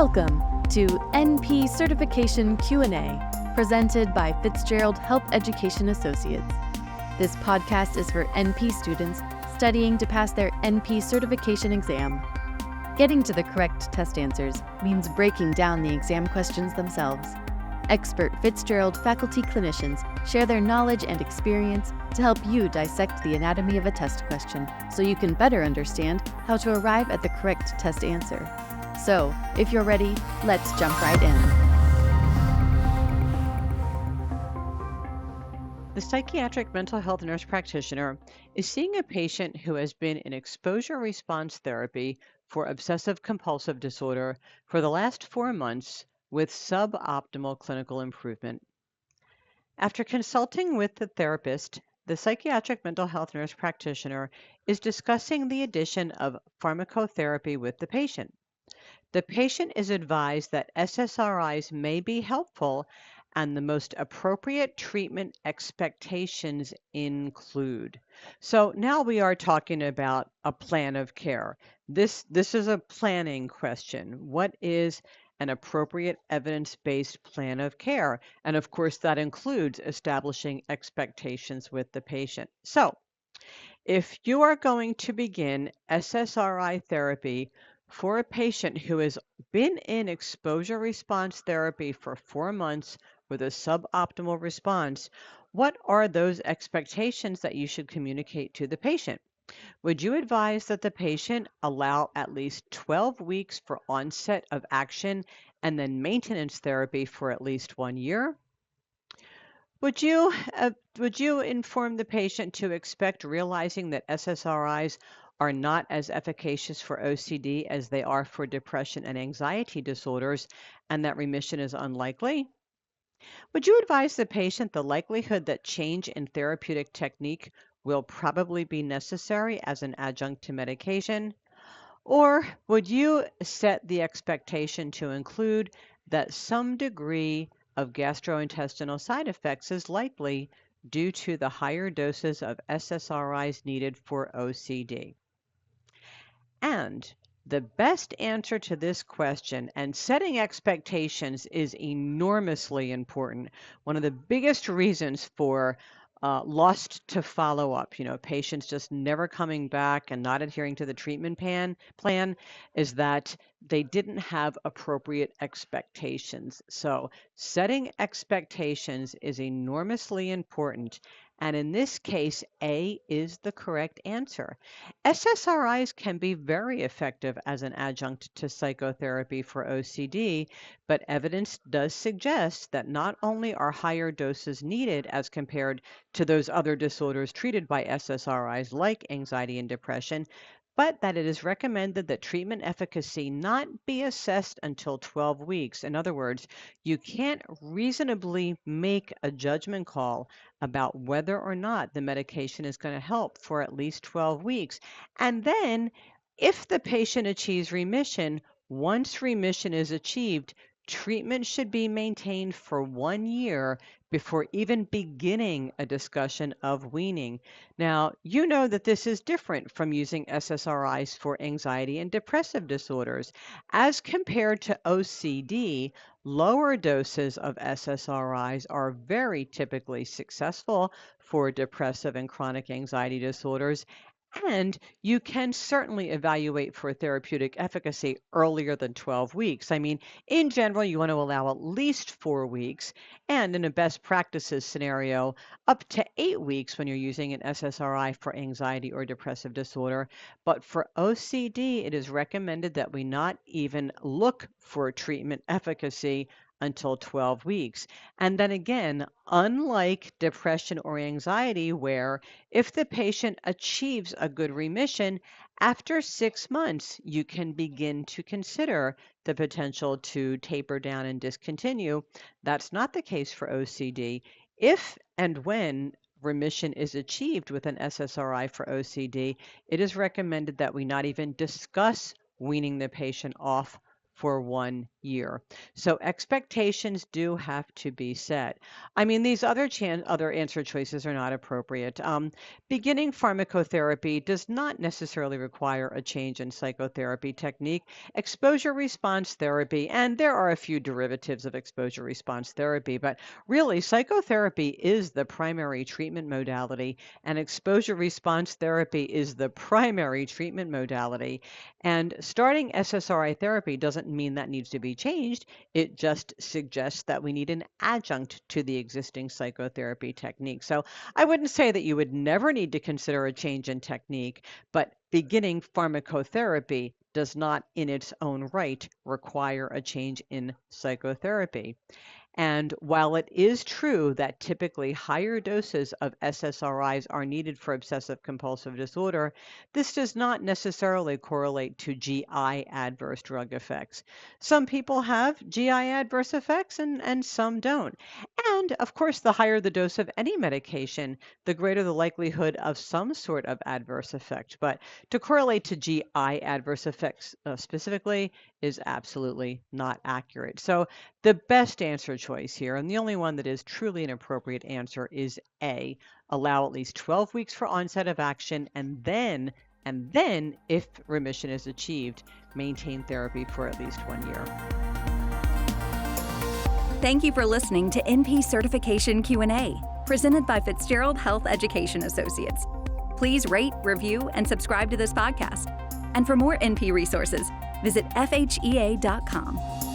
Welcome to NP Certification Q&A, presented by Fitzgerald Health Education Associates. This podcast is for NP students studying to pass their NP certification exam. Getting to the correct test answers means breaking down the exam questions themselves. Expert Fitzgerald faculty clinicians share their knowledge and experience to help you dissect the anatomy of a test question so you can better understand how to arrive at the correct test answer. So, if you're ready, let's jump right in. The psychiatric mental health nurse practitioner is seeing a patient who has been in exposure response therapy for obsessive-compulsive disorder for the last 4 months with suboptimal clinical improvement. After consulting with the therapist, the psychiatric mental health nurse practitioner is discussing the addition of pharmacotherapy with the patient. The patient is advised that SSRIs may be helpful and the most appropriate treatment expectations include. So now we are talking about a plan of care. This is a planning question. What is an appropriate evidence-based plan of care? And of course, that includes establishing expectations with the patient. So if you are going to begin SSRI therapy for a patient who has been in exposure response therapy for 4 months with a suboptimal response, what are those expectations that you should communicate to the patient? Would you advise that the patient allow at least 12 weeks for onset of action and then maintenance therapy for at least 1 year? Would you inform the patient to expect realizing that SSRIs are not as efficacious for OCD as they are for depression and anxiety disorders, and that remission is unlikely? Would you advise the patient the likelihood that change in therapeutic technique will probably be necessary as an adjunct to medication? Or would you set the expectation to include that some degree of gastrointestinal side effects is likely due to the higher doses of SSRIs needed for OCD? And the best answer to this question, and setting expectations is enormously important. One of the biggest reasons for lost to follow up, patients just never coming back and not adhering to the treatment plan is that they didn't have appropriate expectations. So setting expectations is enormously important. And in this case, A is the correct answer. SSRIs can be very effective as an adjunct to psychotherapy for OCD, but evidence does suggest that not only are higher doses needed as compared to those other disorders treated by SSRIs like anxiety and depression, but that it is recommended that treatment efficacy not be assessed until 12 weeks. In other words, you can't reasonably make a judgment call about whether or not the medication is going to help for at least 12 weeks. And then, if the patient achieves remission, once remission is achieved, treatment should be maintained for 1 year before even beginning a discussion of weaning. Now, you know that this is different from using SSRIs for anxiety and depressive disorders. As compared to OCD, lower doses of SSRIs are very typically successful for depressive and chronic anxiety disorders. And you can certainly evaluate for therapeutic efficacy earlier than 12 weeks. I mean, in general, you want to allow at least 4 weeks, and in a best practices scenario, up to 8 weeks when you're using an SSRI for anxiety or depressive disorder. But for OCD, it is recommended that we not even look for treatment efficacy until 12 weeks. And then again, unlike depression or anxiety, where if the patient achieves a good remission, after 6 months, you can begin to consider the potential to taper down and discontinue. That's not the case for OCD. If and when remission is achieved with an SSRI for OCD, it is recommended that we not even discuss weaning the patient off for 1 year. So expectations do have to be set. I mean, these other answer choices are not appropriate. Beginning pharmacotherapy does not necessarily require a change in psychotherapy technique. Exposure response therapy, and there are a few derivatives of exposure response therapy, but really psychotherapy is the primary treatment modality, and exposure response therapy is the primary treatment modality. And starting SSRI therapy doesn't mean that needs to be changed. It just suggests that we need an adjunct to the existing psychotherapy technique. So I wouldn't say that you would never need to consider a change in technique, but beginning pharmacotherapy does not in its own right require a change in psychotherapy. And while it is true that typically higher doses of SSRIs are needed for obsessive compulsive disorder, this does not necessarily correlate to GI adverse drug effects. Some people have GI adverse effects and some don't. And of course, the higher the dose of any medication, the greater the likelihood of some sort of adverse effect. But to correlate to GI adverse effects specifically is absolutely not accurate. So the best answer choice here, and the only one that is truly an appropriate answer, is A, allow at least 12 weeks for onset of action, and then, if remission is achieved, maintain therapy for at least 1 year. Thank you for listening to NP Certification Q&A, presented by Fitzgerald Health Education Associates. Please rate, review, and subscribe to this podcast. And for more NP resources, visit FHEA.com.